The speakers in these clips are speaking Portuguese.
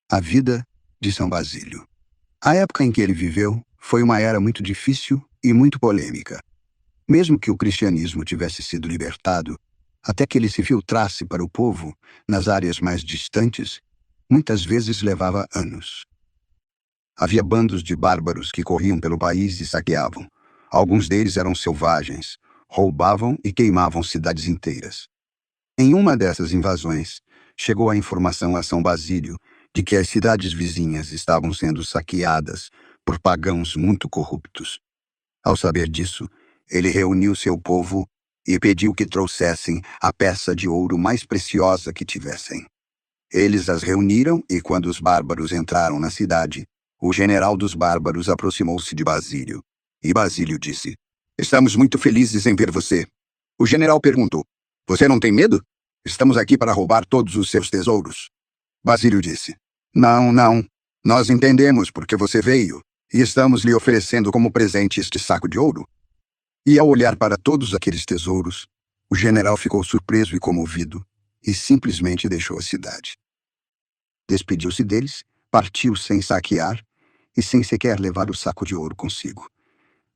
A vida de São Basílio. A época em que ele viveu foi uma era muito difícil e muito polêmica. Mesmo que o cristianismo tivesse sido libertado, até que ele se filtrasse para o povo nas áreas mais distantes, muitas vezes levava anos. Havia bandos de bárbaros que corriam pelo país e saqueavam. Alguns deles eram selvagens, roubavam e queimavam cidades inteiras. Em uma dessas invasões, chegou a informação a São Basílio de que as cidades vizinhas estavam sendo saqueadas por pagãos muito corruptos. Ao saber disso, ele reuniu seu povo e pediu que trouxessem a peça de ouro mais preciosa que tivessem. Eles as reuniram e, quando os bárbaros entraram na cidade, o general dos bárbaros aproximou-se de Basílio. E Basílio disse: "Estamos muito felizes em ver você." O general perguntou: "Você não tem medo? Estamos aqui para roubar todos os seus tesouros." Basílio disse: "Não, não. Nós entendemos porque você veio, e estamos lhe oferecendo como presente este saco de ouro." E ao olhar para todos aqueles tesouros, o general ficou surpreso e comovido, e simplesmente deixou a cidade. Despediu-se deles, partiu sem saquear, e sem sequer levar o saco de ouro consigo.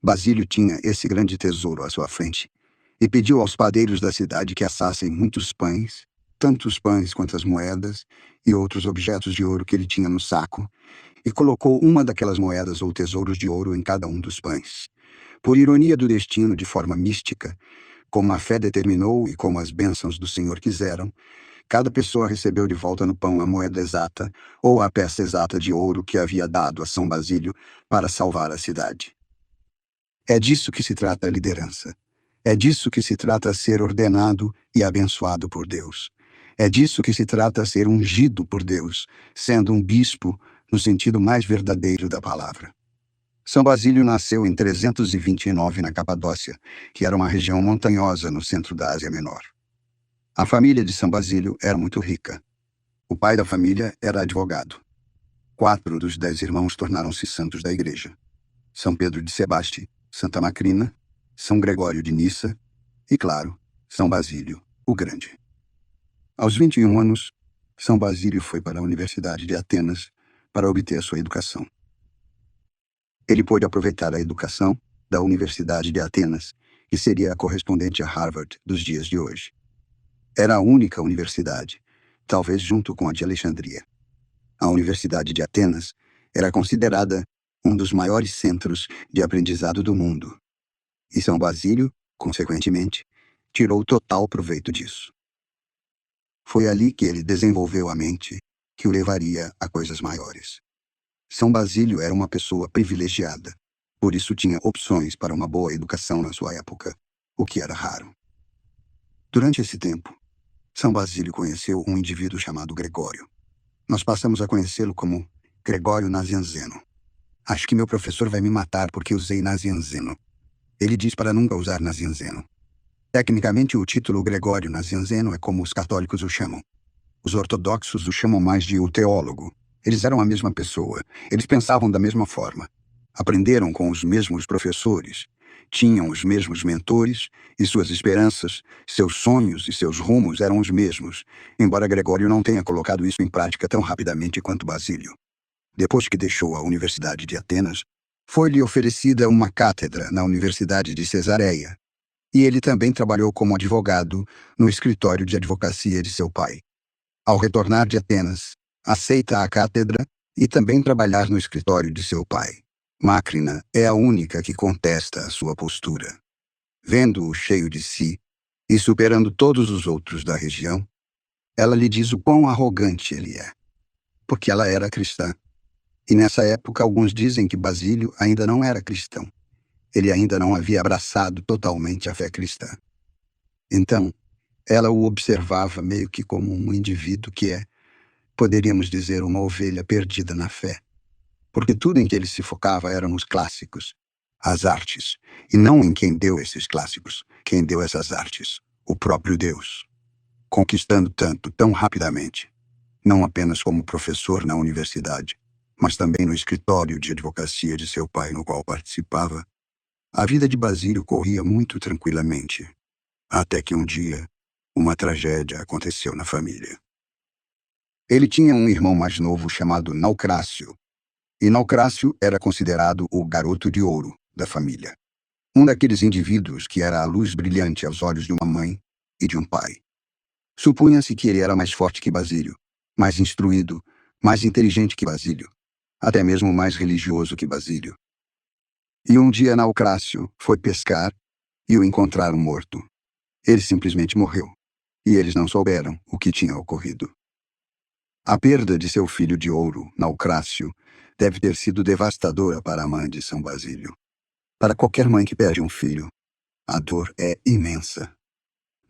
Basílio tinha esse grande tesouro à sua frente, e pediu aos padeiros da cidade que assassem muitos pães, tantos pães quanto as moedas e outros objetos de ouro que ele tinha no saco, e colocou uma daquelas moedas ou tesouros de ouro em cada um dos pães. Por ironia do destino, de forma mística, como a fé determinou e como as bênçãos do Senhor quiseram, cada pessoa recebeu de volta no pão a moeda exata ou a peça exata de ouro que havia dado a São Basílio para salvar a cidade. É disso que se trata a liderança. É disso que se trata ser ordenado e abençoado por Deus. É disso que se trata ser ungido por Deus, sendo um bispo no sentido mais verdadeiro da palavra. São Basílio nasceu em 329 na Capadócia, que era uma região montanhosa no centro da Ásia Menor. A família de São Basílio era muito rica. O pai da família era advogado. 4 dos 10 irmãos tornaram-se santos da igreja: São Pedro de Sebaste, Santa Macrina, São Gregório de Nissa e, claro, São Basílio, o Grande. Aos 21 anos, São Basílio foi para a Universidade de Atenas para obter a sua educação. Ele pôde aproveitar a educação da Universidade de Atenas, que seria a correspondente a Harvard dos dias de hoje. Era a única universidade, talvez junto com a de Alexandria. A Universidade de Atenas era considerada um dos maiores centros de aprendizado do mundo. E São Basílio, consequentemente, tirou total proveito disso. Foi ali que ele desenvolveu a mente que o levaria a coisas maiores. São Basílio era uma pessoa privilegiada, por isso tinha opções para uma boa educação na sua época, o que era raro. Durante esse tempo, São Basílio conheceu um indivíduo chamado Gregório. Nós passamos a conhecê-lo como Gregório Nazianzeno. Acho que meu professor vai me matar porque usei Nazianzeno. Ele diz para nunca usar Nazianzeno. Tecnicamente, o título Gregório Nazianzeno é como os católicos o chamam. Os ortodoxos o chamam mais de o teólogo. Eles eram a mesma pessoa. Eles pensavam da mesma forma. Aprenderam com os mesmos professores. Tinham os mesmos mentores e suas esperanças, seus sonhos e seus rumos eram os mesmos, embora Gregório não tenha colocado isso em prática tão rapidamente quanto Basílio. Depois que deixou a Universidade de Atenas, foi-lhe oferecida uma cátedra na Universidade de Cesareia, e ele também trabalhou como advogado no escritório de advocacia de seu pai. Ao retornar de Atenas, aceita a cátedra e também trabalhar no escritório de seu pai. Macrina é a única que contesta a sua postura. Vendo-o cheio de si e superando todos os outros da região, ela lhe diz o quão arrogante ele é, porque ela era cristã. E nessa época alguns dizem que Basílio ainda não era cristão. Ele ainda não havia abraçado totalmente a fé cristã. Então, ela o observava meio que como um indivíduo que é, poderíamos dizer, uma ovelha perdida na fé. Porque tudo em que ele se focava era nos clássicos, as artes, e não em quem deu esses clássicos, quem deu essas artes, o próprio Deus. Conquistando tanto, tão rapidamente, não apenas como professor na universidade, mas também no escritório de advocacia de seu pai no qual participava, a vida de Basílio corria muito tranquilamente, até que um dia, uma tragédia aconteceu na família. Ele tinha um irmão mais novo chamado Naucrácio, e Naucrácio era considerado o garoto de ouro da família. Um daqueles indivíduos que era a luz brilhante aos olhos de uma mãe e de um pai. Supunha-se que ele era mais forte que Basílio, mais instruído, mais inteligente que Basílio, até mesmo mais religioso que Basílio. E um dia Naucrácio foi pescar e o encontraram morto. Ele simplesmente morreu, e eles não souberam o que tinha ocorrido. A perda de seu filho de ouro, Naucrácio, deve ter sido devastadora para a mãe de São Basílio. Para qualquer mãe que perde um filho, a dor é imensa.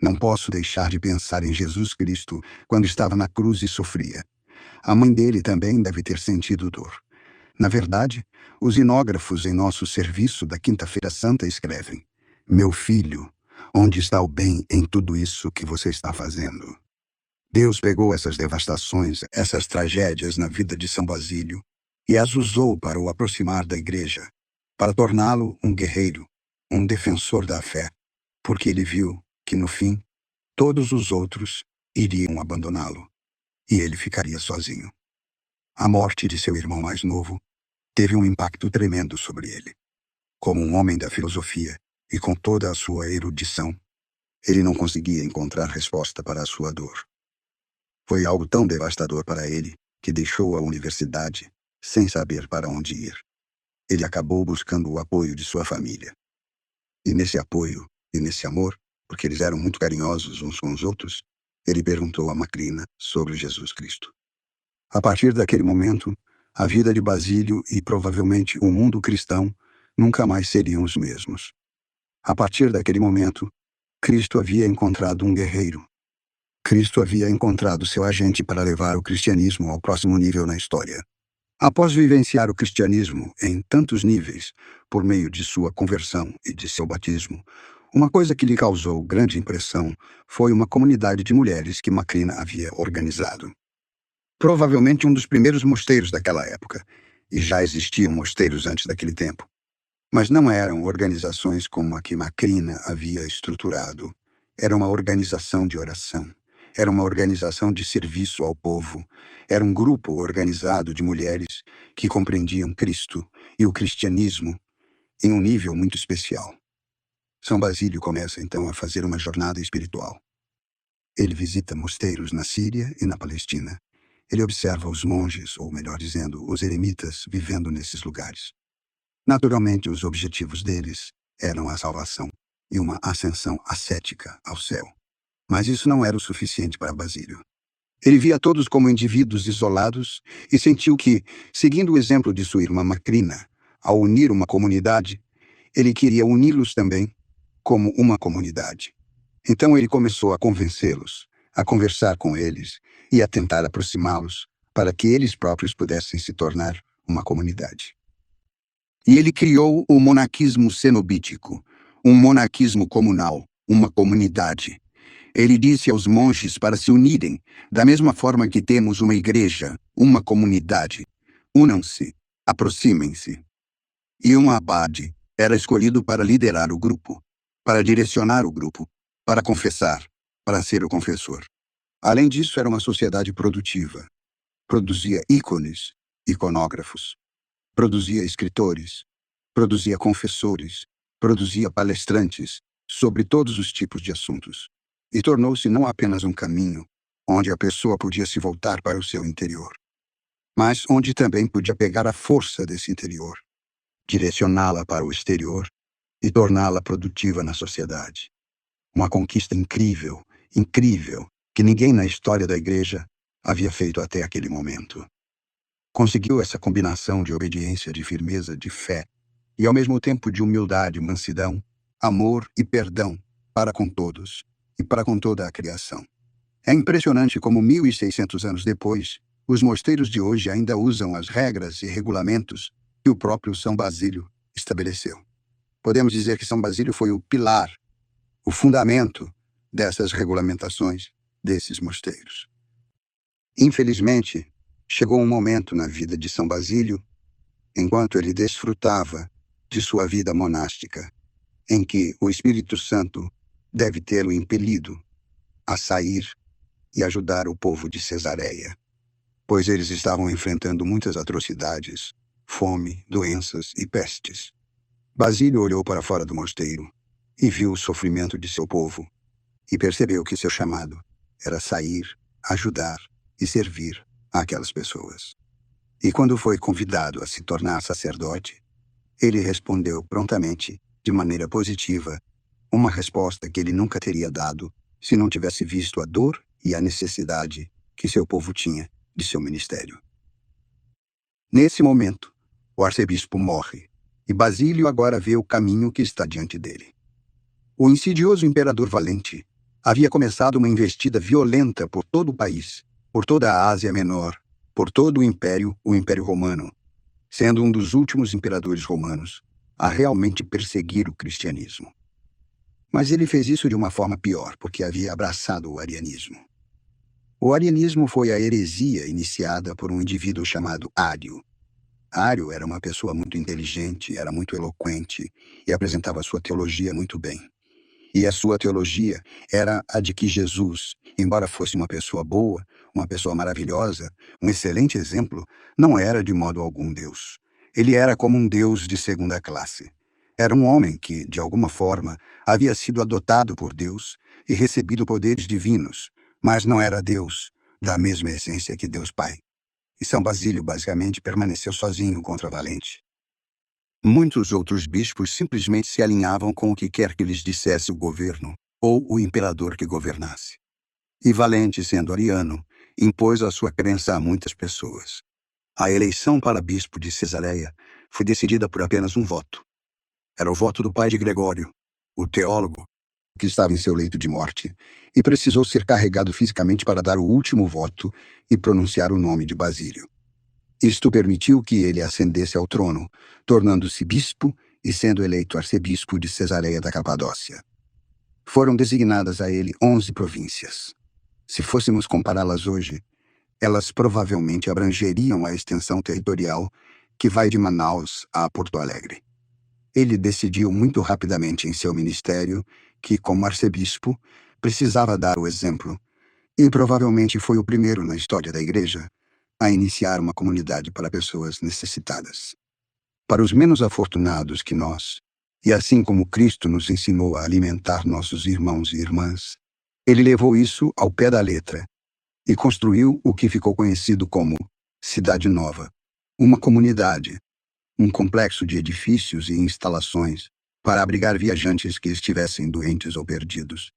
Não posso deixar de pensar em Jesus Cristo quando estava na cruz e sofria. A mãe dele também deve ter sentido dor. Na verdade, os inógrafos em nosso serviço da Quinta-feira Santa escrevem: Meu filho, onde está o bem em tudo isso que você está fazendo? Deus pegou essas devastações, essas tragédias na vida de São Basílio e as usou para o aproximar da igreja, para torná-lo um guerreiro, um defensor da fé, porque ele viu que, no fim, todos os outros iriam abandoná-lo e ele ficaria sozinho. A morte de seu irmão mais novo teve um impacto tremendo sobre ele. Como um homem da filosofia e com toda a sua erudição, ele não conseguia encontrar resposta para a sua dor. Foi algo tão devastador para ele que deixou a universidade sem saber para onde ir. Ele acabou buscando o apoio de sua família. E nesse apoio e nesse amor, porque eles eram muito carinhosos uns com os outros, ele perguntou a Macrina sobre Jesus Cristo. A partir daquele momento, a vida de Basílio e provavelmente o mundo cristão nunca mais seriam os mesmos. A partir daquele momento, Cristo havia encontrado um guerreiro. Cristo havia encontrado seu agente para levar o cristianismo ao próximo nível na história. Após vivenciar o cristianismo em tantos níveis, por meio de sua conversão e de seu batismo, uma coisa que lhe causou grande impressão foi uma comunidade de mulheres que Macrina havia organizado. Provavelmente um dos primeiros mosteiros daquela época, e já existiam mosteiros antes daquele tempo. Mas não eram organizações como a que Macrina havia estruturado. Era uma organização de oração. Era uma organização de serviço ao povo. Era um grupo organizado de mulheres que compreendiam Cristo e o cristianismo em um nível muito especial. São Basílio começa então a fazer uma jornada espiritual. Ele visita mosteiros na Síria e na Palestina. Ele observa os monges, ou melhor dizendo, os eremitas, vivendo nesses lugares. Naturalmente, os objetivos deles eram a salvação e uma ascensão ascética ao céu. Mas isso não era o suficiente para Basílio. Ele via todos como indivíduos isolados e sentiu que, seguindo o exemplo de sua irmã Macrina, ao unir uma comunidade, ele queria uni-los também como uma comunidade. Então ele começou a convencê-los, a conversar com eles e a tentar aproximá-los para que eles próprios pudessem se tornar uma comunidade. E ele criou o monaquismo cenobítico, um monaquismo comunal, uma comunidade. Ele disse aos monges para se unirem, da mesma forma que temos uma igreja, uma comunidade. Unam-se, aproximem-se. E um abade era escolhido para liderar o grupo, para direcionar o grupo, para confessar, para ser o confessor. Além disso, era uma sociedade produtiva. Produzia ícones, iconógrafos. Produzia escritores. Produzia confessores. Produzia palestrantes sobre todos os tipos de assuntos. E tornou-se não apenas um caminho onde a pessoa podia se voltar para o seu interior, mas onde também podia pegar a força desse interior, direcioná-la para o exterior e torná-la produtiva na sociedade. Uma conquista incrível, incrível, que ninguém na história da igreja havia feito até aquele momento. Conseguiu essa combinação de obediência, de firmeza, de fé, e ao mesmo tempo de humildade, mansidão, amor e perdão para com todos e para com toda a criação. É impressionante como 1.600 anos depois, os mosteiros de hoje ainda usam as regras e regulamentos que o próprio São Basílio estabeleceu. Podemos dizer que São Basílio foi o pilar, o fundamento dessas regulamentações, desses mosteiros. Infelizmente, chegou um momento na vida de São Basílio, enquanto ele desfrutava de sua vida monástica, em que o Espírito Santo deve tê-lo impelido a sair e ajudar o povo de Cesareia. pois eles estavam enfrentando muitas atrocidades, fome, doenças e pestes. Basílio olhou para fora do mosteiro e viu o sofrimento de seu povo, e percebeu que seu chamado era sair, ajudar e servir aquelas pessoas. E quando foi convidado a se tornar sacerdote, ele respondeu prontamente, de maneira positiva, uma resposta que ele nunca teria dado se não tivesse visto a dor e a necessidade que seu povo tinha de seu ministério. Nesse momento, o arcebispo morre, e Basílio agora vê o caminho que está diante dele. O insidioso imperador Valente havia começado uma investida violenta por todo o país, por toda a Ásia Menor, por todo o Império Romano, sendo um dos últimos imperadores romanos a realmente perseguir o cristianismo. Mas ele fez isso de uma forma pior, porque havia abraçado o arianismo. O arianismo foi a heresia iniciada por um indivíduo chamado Ário. Ário era uma pessoa muito inteligente, era muito eloquente e apresentava sua teologia muito bem. E a sua teologia era a de que Jesus, embora fosse uma pessoa boa, uma pessoa maravilhosa, um excelente exemplo, não era de modo algum Deus. Ele era como um Deus de segunda classe. Era um homem que, de alguma forma, havia sido adotado por Deus e recebido poderes divinos, mas não era Deus, da mesma essência que Deus Pai. E São Basílio basicamente permaneceu sozinho contra Valente. Muitos outros bispos simplesmente se alinhavam com o que quer que lhes dissesse o governo, ou o imperador que governasse. E Valente, sendo ariano, impôs a sua crença a muitas pessoas. A eleição para bispo de Cesareia foi decidida por apenas um voto. Era o voto do pai de Gregório, o teólogo, que estava em seu leito de morte, e precisou ser carregado fisicamente para dar o último voto e pronunciar o nome de Basílio. Isto permitiu que ele ascendesse ao trono, tornando-se bispo e sendo eleito arcebispo de Cesareia da Capadócia. Foram designadas a ele 11 províncias. Se fôssemos compará-las hoje, elas provavelmente abrangeriam a extensão territorial que vai de Manaus a Porto Alegre. Ele decidiu muito rapidamente em seu ministério que, como arcebispo, precisava dar o exemplo, e provavelmente foi o primeiro na história da Igreja a iniciar uma comunidade para pessoas necessitadas. Para os menos afortunados que nós, e assim como Cristo nos ensinou a alimentar nossos irmãos e irmãs, ele levou isso ao pé da letra e construiu o que ficou conhecido como Cidade Nova, uma comunidade, um complexo de edifícios e instalações para abrigar viajantes que estivessem doentes ou perdidos,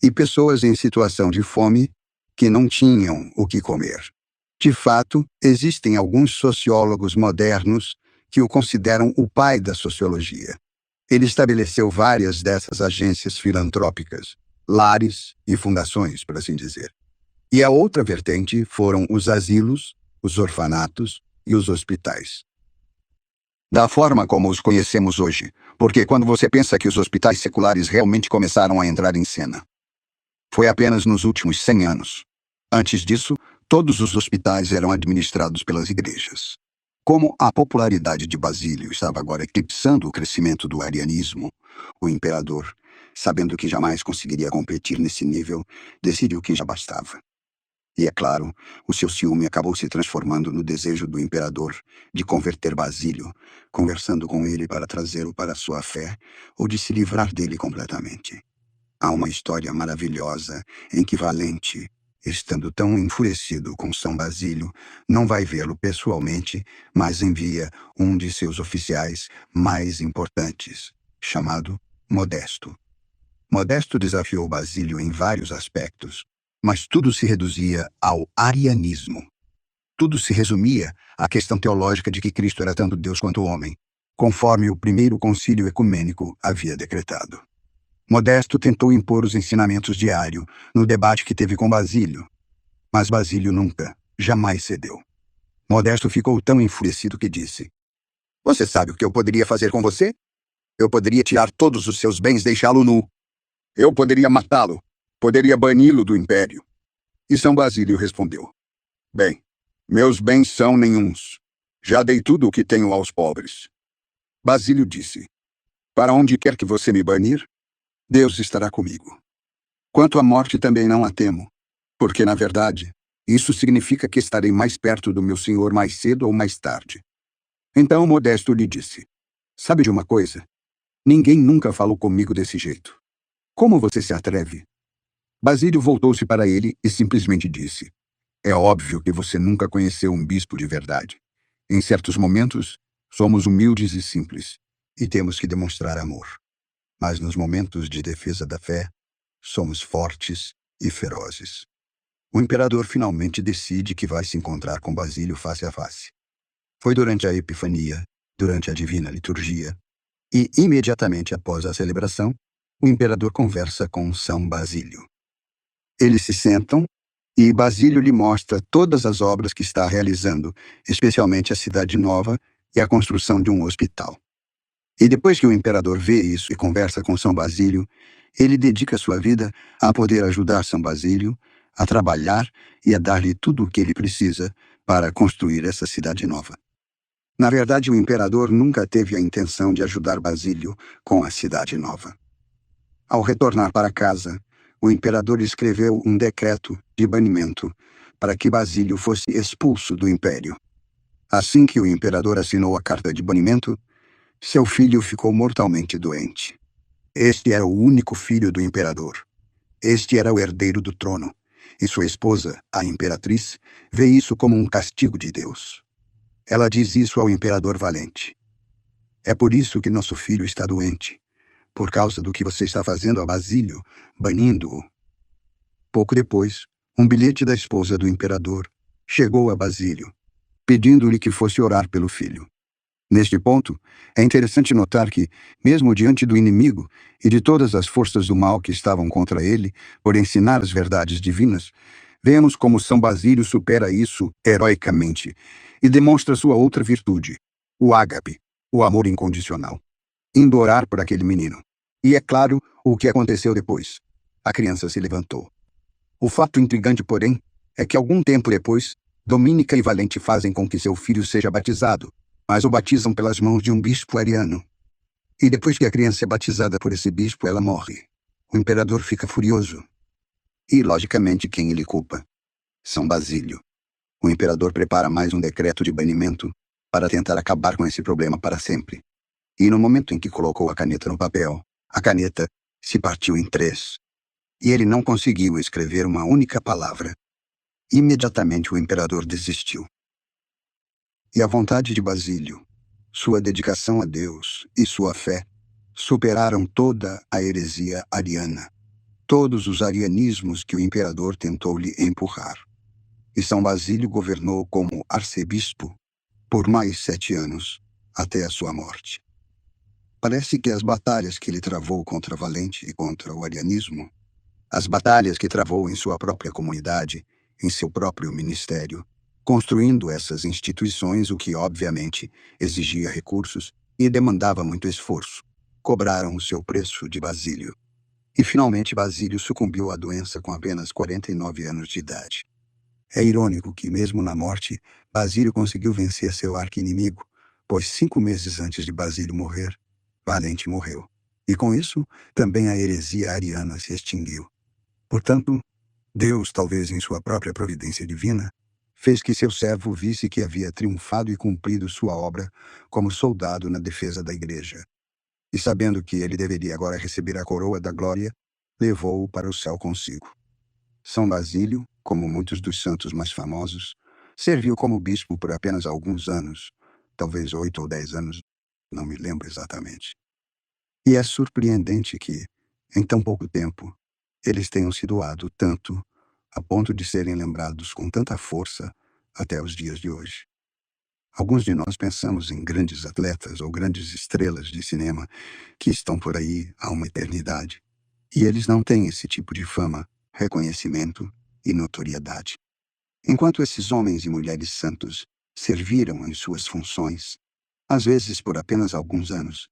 e pessoas em situação de fome que não tinham o que comer. De fato, existem alguns sociólogos modernos que o consideram o pai da sociologia. Ele estabeleceu várias dessas agências filantrópicas, lares e fundações, por assim dizer. E a outra vertente foram os asilos, os orfanatos e os hospitais. Da forma como os conhecemos hoje, porque quando você pensa que os hospitais seculares realmente começaram a entrar em cena, foi apenas nos últimos 100 anos. Antes disso, todos os hospitais eram administrados pelas igrejas. Como a popularidade de Basílio estava agora eclipsando o crescimento do arianismo, o imperador, sabendo que jamais conseguiria competir nesse nível, decidiu que já bastava. E é claro, o seu ciúme acabou se transformando no desejo do imperador de converter Basílio, conversando com ele para trazê-lo para a sua fé ou de se livrar dele completamente. Há uma história maravilhosa em que Valente, estando tão enfurecido com São Basílio, não vai vê-lo pessoalmente, mas envia um de seus oficiais mais importantes, chamado Modesto. Modesto desafiou Basílio em vários aspectos, mas tudo se reduzia ao arianismo. Tudo se resumia à questão teológica de que Cristo era tanto Deus quanto homem, conforme o primeiro concílio ecumênico havia decretado. Modesto tentou impor os ensinamentos de Ário no debate que teve com Basílio, mas Basílio nunca, jamais cedeu. Modesto ficou tão enfurecido que disse: "Você sabe o que eu poderia fazer com você? Eu poderia tirar todos os seus bens e deixá-lo nu. Eu poderia matá-lo, poderia bani-lo do império." E São Basílio respondeu: "Bem, meus bens são nenhuns. Já dei tudo o que tenho aos pobres." Basílio disse: "Para onde quer que você me banir, Deus estará comigo. Quanto à morte também não a temo, porque, na verdade, Isso significa que estarei mais perto do meu senhor mais cedo ou mais tarde. Então Modesto lhe disse: Sabe de uma coisa? Ninguém nunca falou comigo desse jeito. Como você se atreve? Basílio voltou-se para ele e simplesmente disse: É óbvio que você nunca conheceu um bispo de verdade. Em certos momentos, somos humildes e simples, e temos que demonstrar amor. Mas nos momentos de defesa da fé, somos fortes e ferozes. O imperador finalmente decide que vai se encontrar com Basílio face a face. Foi durante a Epifania, durante a Divina Liturgia, e imediatamente após a celebração, o imperador conversa com São Basílio. Eles se sentam e Basílio lhe mostra todas as obras que está realizando, especialmente a Cidade Nova e a construção de um hospital. E depois que o imperador vê isso e conversa com São Basílio, ele dedica sua vida a poder ajudar São Basílio a trabalhar e a dar-lhe tudo o que ele precisa para construir essa cidade nova. Na verdade, o imperador nunca teve a intenção de ajudar Basílio com a cidade nova. Ao retornar para casa, o imperador escreveu um decreto de banimento para que Basílio fosse expulso do império. Assim que o imperador assinou a carta de banimento, seu filho ficou mortalmente doente. Este era o único filho do imperador. Este era o herdeiro do trono, e sua esposa, a imperatriz, vê isso como um castigo de Deus. Ela diz isso ao imperador Valente: É por isso que nosso filho está doente, por causa do que você está fazendo a Basílio, banindo-o. Pouco depois, um bilhete da esposa do imperador chegou a Basílio, pedindo-lhe que fosse orar pelo filho. Neste ponto, é interessante notar que, mesmo diante do inimigo e de todas as forças do mal que estavam contra ele, por ensinar as verdades divinas, vemos como São Basílio supera isso heroicamente e demonstra sua outra virtude, o ágape, o amor incondicional, indo orar por aquele menino. E é claro o que aconteceu depois. A criança se levantou. O fato intrigante, porém, é que algum tempo depois, Domínica e Valente fazem com que seu filho seja batizado, mas o batizam pelas mãos de um bispo ariano. E depois que a criança é batizada por esse bispo, ela morre. O imperador fica furioso. E, logicamente, quem ele culpa? São Basílio. O imperador prepara mais um decreto de banimento para tentar acabar com esse problema para sempre. E no momento em que colocou a caneta no papel, a caneta se partiu em 3. E ele não conseguiu escrever uma única palavra. Imediatamente o imperador desistiu. E a vontade de Basílio, sua dedicação a Deus e sua fé superaram toda a heresia ariana, todos os arianismos que o imperador tentou lhe empurrar. E São Basílio governou como arcebispo por mais 7 anos, até a sua morte. Parece que as batalhas que ele travou contra Valente e contra o arianismo, as batalhas que travou em sua própria comunidade, em seu próprio ministério, construindo essas instituições, o que obviamente exigia recursos e demandava muito esforço, cobraram o seu preço de Basílio. E finalmente Basílio sucumbiu à doença com apenas 49 anos de idade. É irônico que, mesmo na morte, Basílio conseguiu vencer seu arqui-inimigo, pois 5 meses antes de Basílio morrer, Valente morreu. E com isso, também a heresia ariana se extinguiu. Portanto, Deus, talvez em sua própria providência divina, fez que seu servo visse que havia triunfado e cumprido sua obra como soldado na defesa da igreja. E sabendo que ele deveria agora receber a coroa da glória, levou-o para o céu consigo. São Basílio, como muitos dos santos mais famosos, serviu como bispo por apenas alguns anos, talvez 8 ou 10 anos, não me lembro exatamente. E é surpreendente que, em tão pouco tempo, eles tenham se doado tanto a ponto de serem lembrados com tanta força até os dias de hoje. Alguns de nós pensamos em grandes atletas ou grandes estrelas de cinema que estão por aí há uma eternidade, e eles não têm esse tipo de fama, reconhecimento e notoriedade. Enquanto esses homens e mulheres santos serviram em suas funções, às vezes por apenas alguns anos,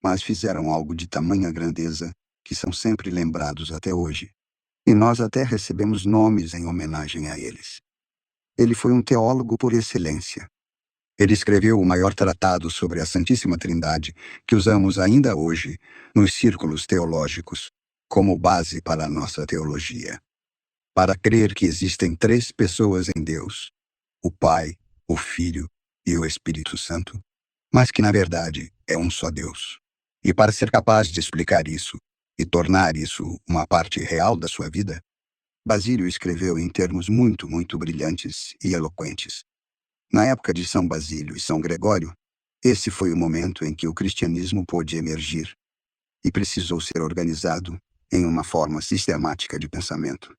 mas fizeram algo de tamanha grandeza que são sempre lembrados até hoje. E nós até recebemos nomes em homenagem a eles. Ele foi um teólogo por excelência. Ele escreveu o maior tratado sobre a Santíssima Trindade que usamos ainda hoje nos círculos teológicos como base para a nossa teologia. para crer que existem três pessoas em Deus: o Pai, o Filho e o Espírito Santo, mas que na verdade é um só Deus. E para ser capaz de explicar isso e tornar isso uma parte real da sua vida, Basílio escreveu em termos muito brilhantes e eloquentes. Na época de São Basílio e São Gregório, esse foi o momento em que o cristianismo pôde emergir e precisou ser organizado em uma forma sistemática de pensamento.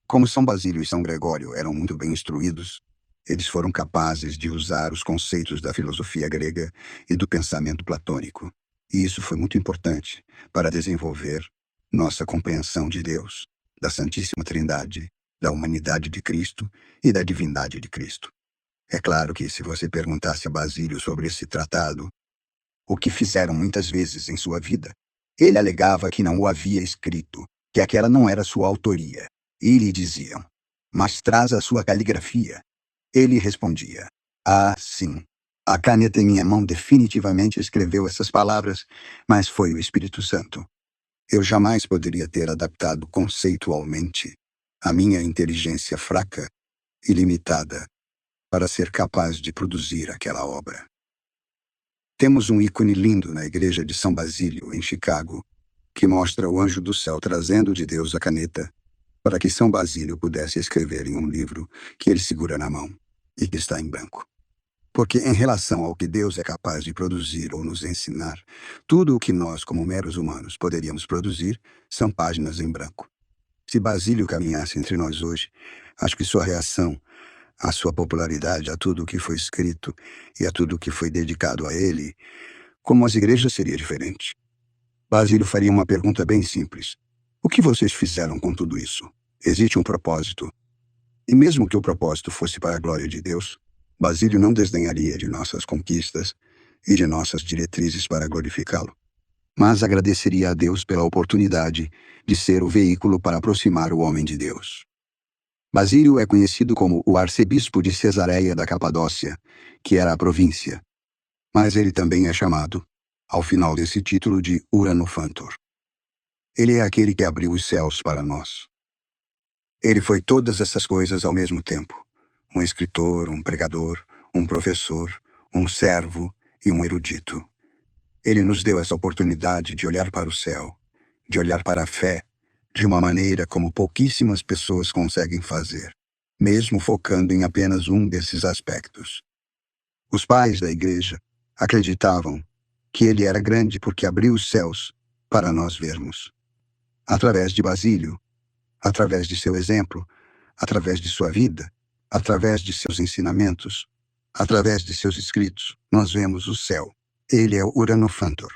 Como São Basílio e São Gregório eram muito bem instruídos, eles foram capazes de usar os conceitos da filosofia grega e do pensamento platônico. E isso foi muito importante para desenvolver nossa compreensão de Deus, da Santíssima Trindade, da humanidade de Cristo e da divindade de Cristo. É claro que se você perguntasse a Basílio sobre esse tratado, o que fizeram muitas vezes em sua vida, ele alegava que não o havia escrito, que aquela não era sua autoria. E lhe diziam: mas traz a sua caligrafia. Ele respondia: ah, sim. A caneta em minha mão definitivamente escreveu essas palavras, mas foi o Espírito Santo. Eu jamais poderia ter adaptado conceitualmente a minha inteligência fraca e limitada para ser capaz de produzir aquela obra. Temos um ícone lindo na igreja de São Basílio, em Chicago, que mostra o anjo do céu trazendo de Deus a caneta para que São Basílio pudesse escrever em um livro que ele segura na mão e que está em branco. Porque em relação ao que Deus é capaz de produzir ou nos ensinar, tudo o que nós, como meros humanos, poderíamos produzir são páginas em branco. Se Basílio caminhasse entre nós hoje, acho que sua reação, a sua popularidade, a tudo o que foi escrito e a tudo o que foi dedicado a ele, como as igrejas, seria diferente. Basílio faria uma pergunta bem simples: o que vocês fizeram com tudo isso? Existe um propósito. E mesmo que o propósito fosse para a glória de Deus, Basílio não desdenharia de nossas conquistas e de nossas diretrizes para glorificá-lo, mas agradeceria a Deus pela oportunidade de ser o veículo para aproximar o homem de Deus. Basílio é conhecido como o arcebispo de Cesareia da Capadócia, que era a província, mas ele também é chamado, ao final desse título, de Uranofantor. Ele é aquele que abriu os céus para nós. Ele foi todas essas coisas ao mesmo tempo: um escritor, um pregador, um professor, um servo e um erudito. Ele nos deu essa oportunidade de olhar para o céu, de olhar para a fé, de uma maneira como pouquíssimas pessoas conseguem fazer, mesmo focando em apenas um desses aspectos. Os pais da igreja acreditavam que ele era grande porque abriu os céus para nós vermos. Através de Basílio, através de seu exemplo, através de sua vida, através de seus ensinamentos, através de seus escritos, nós vemos o céu. Ele é o Uranofantor.